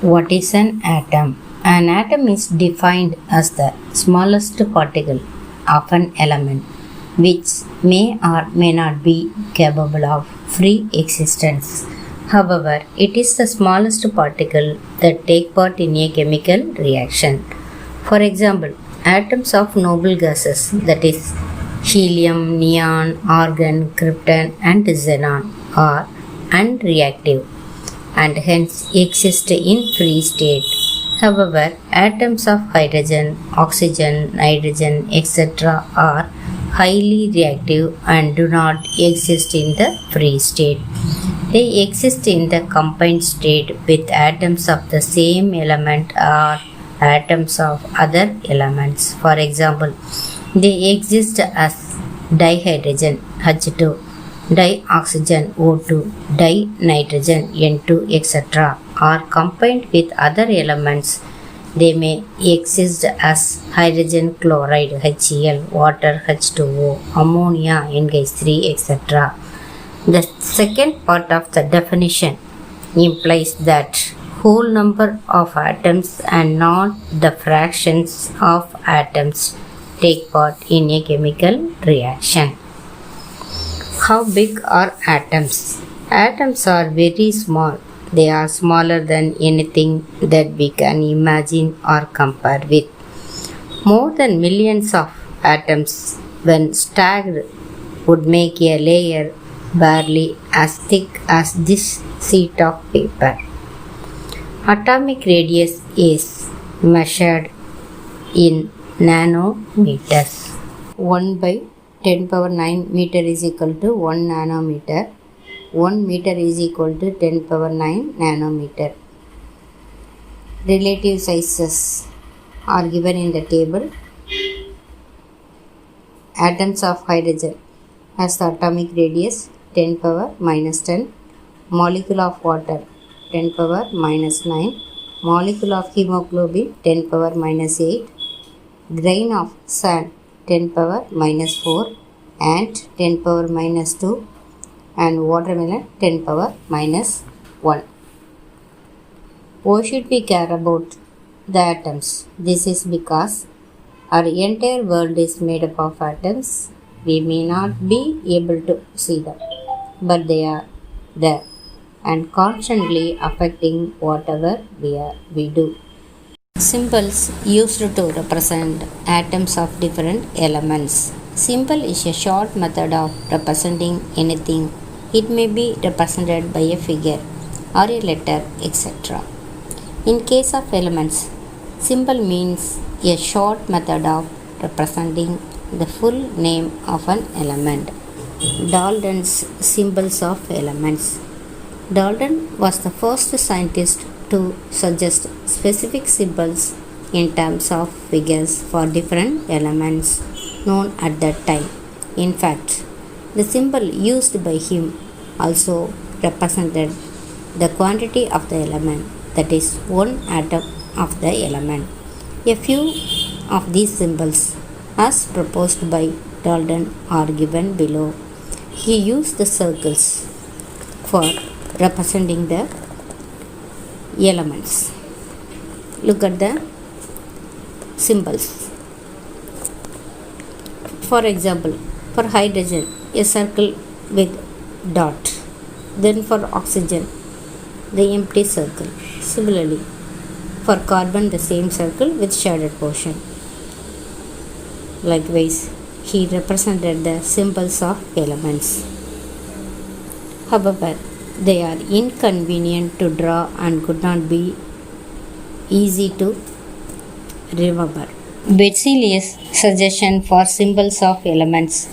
What is an atom? An atom is defined as the smallest particle of an element which may or may not be capable of free existence. However, it is the smallest particle that take part in a chemical reaction. For example, atoms of noble gases, that is helium, neon, argon, krypton and xenon, are unreactive and hence exist in free state. However, atoms of hydrogen, oxygen, nitrogen, etc. are highly reactive and do not exist in the free state. They exist in the combined state with atoms of the same element or atoms of other elements. For example, they exist as dihydrogen H2, dioxygen O2, dinitrogen N2, etc. are combined with other elements. They may exist as hydrogen chloride HCl, water H2O, ammonia NH3, etc. The second part of the definition implies that whole number of atoms and not the fractions of atoms take part in a chemical reaction. How big are atoms? Atoms are very small. They are smaller than anything that we can imagine or compare with. More than millions of atoms, when stacked, would make a layer barely as thick as this sheet of paper. Atomic radius is measured in nanometers. 1 by 10 power 9 meter is equal to 1 nanometer. 1 meter is equal to 10 power 9 nanometer. Relative sizes are given in the table. Atoms of hydrogen has the atomic radius 10 power minus 10. Molecule of water 10 power minus 9. Molecule of hemoglobin 10 power minus 8. Grain of sand 10 power minus 4 and 10 power minus 2 and watermelon 10 power minus 1. Why should we care about the atoms? This is because our entire world is made up of atoms. We may not be able to see them, but they are there and constantly affecting whatever we do. Symbols used to represent atoms of different elements. Symbol is a short method of representing anything. It may be represented by a figure or a letter, etc. In case of elements, symbol means a short method of representing the full name of an element. Dalton's symbols of elements. Dalton was the first scientist to suggest specific symbols in terms of figures for different elements known at that time. In fact, the symbol used by him also represented the quantity of the element, that is, one atom of the element. A few of these symbols, as proposed by Dalton, are given below. He used the circles for representing the elements. Look at the symbols. For example, for hydrogen, a circle with dot. Then for oxygen, the empty circle. Similarly, for carbon, the same circle with shaded portion. Likewise, he represented the symbols of elements. However, they are inconvenient to draw and could not be easy to remember. Berzelius' suggestion for symbols of elements.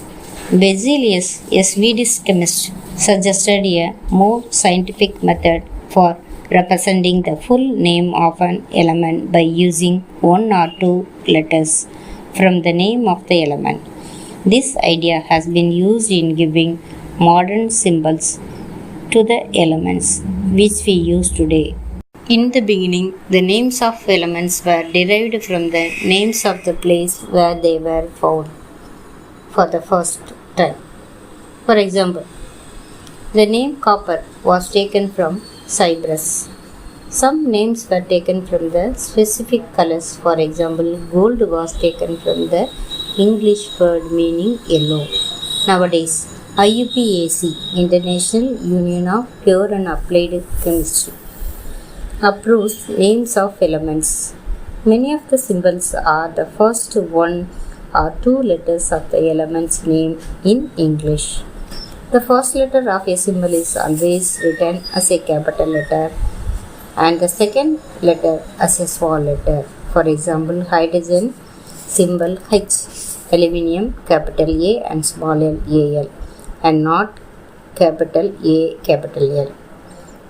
Berzelius, a Swedish chemist, suggested a more scientific method for representing the full name of an element by using one or two letters from the name of the element. This idea has been used in giving modern symbols to the elements which we use today. In the beginning, the names of elements were derived from the names of the place where they were found for the first time. For example, the name copper was taken from Cyprus. Some names were taken from the specific colors. For example, gold was taken from the English word meaning yellow. Nowadays, IUPAC, International Union of Pure and Applied Chemistry, approves names of elements. Many of the symbols are the first one or two letters of the element's name in English. The first letter of a symbol is always written as a capital letter and the second letter as a small letter. For example, hydrogen symbol H, aluminium capital A and small l Al, and not capital A capital L.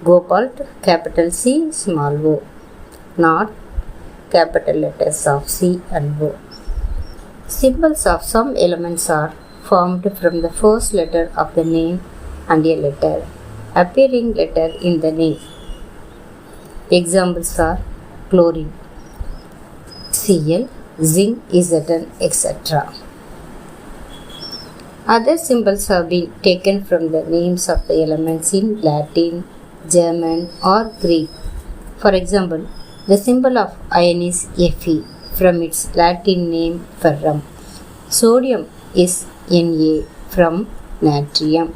Cobalt capital C small o, not capital letters of C and O. Symbols of some elements are formed from the first letter of the name and a letter appearing later in the name. Examples are chlorine, Cl, zinc, Zn, etc. Other symbols have been taken from the names of the elements in Latin, German, or Greek. For example, the symbol of iron is Fe from its Latin name ferrum. Sodium is Na from natrium.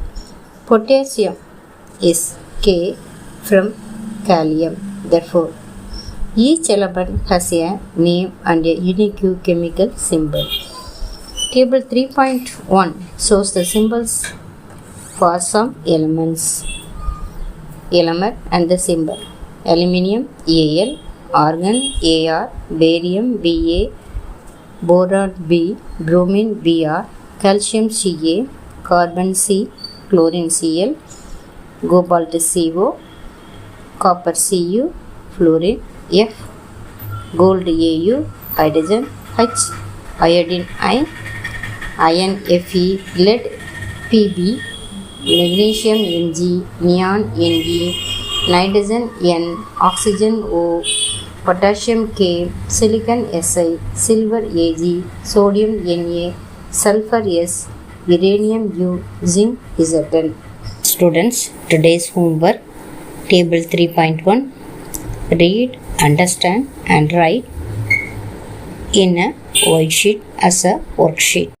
Potassium is K from kalium. Therefore, each element has a name and a unique chemical symbol. Table 3.1 shows the symbols for some elements. Element and the symbol: aluminium Al, argon Ar, barium Ba, boron B, bromine Br, calcium Ca, carbon C, chlorine Cl, cobalt Co, copper Cu, fluorine F, gold Au, hydrogen H, iodine I, iron Fe, lead Pb, magnesium Mg, neon Ne, nitrogen N, oxygen O, potassium K, silicon Si, silver Ag, sodium Na, sulfur S, uranium U, zinc Zn. Students, today's homework, table 3.1, read, understand and write in a white sheet as a worksheet.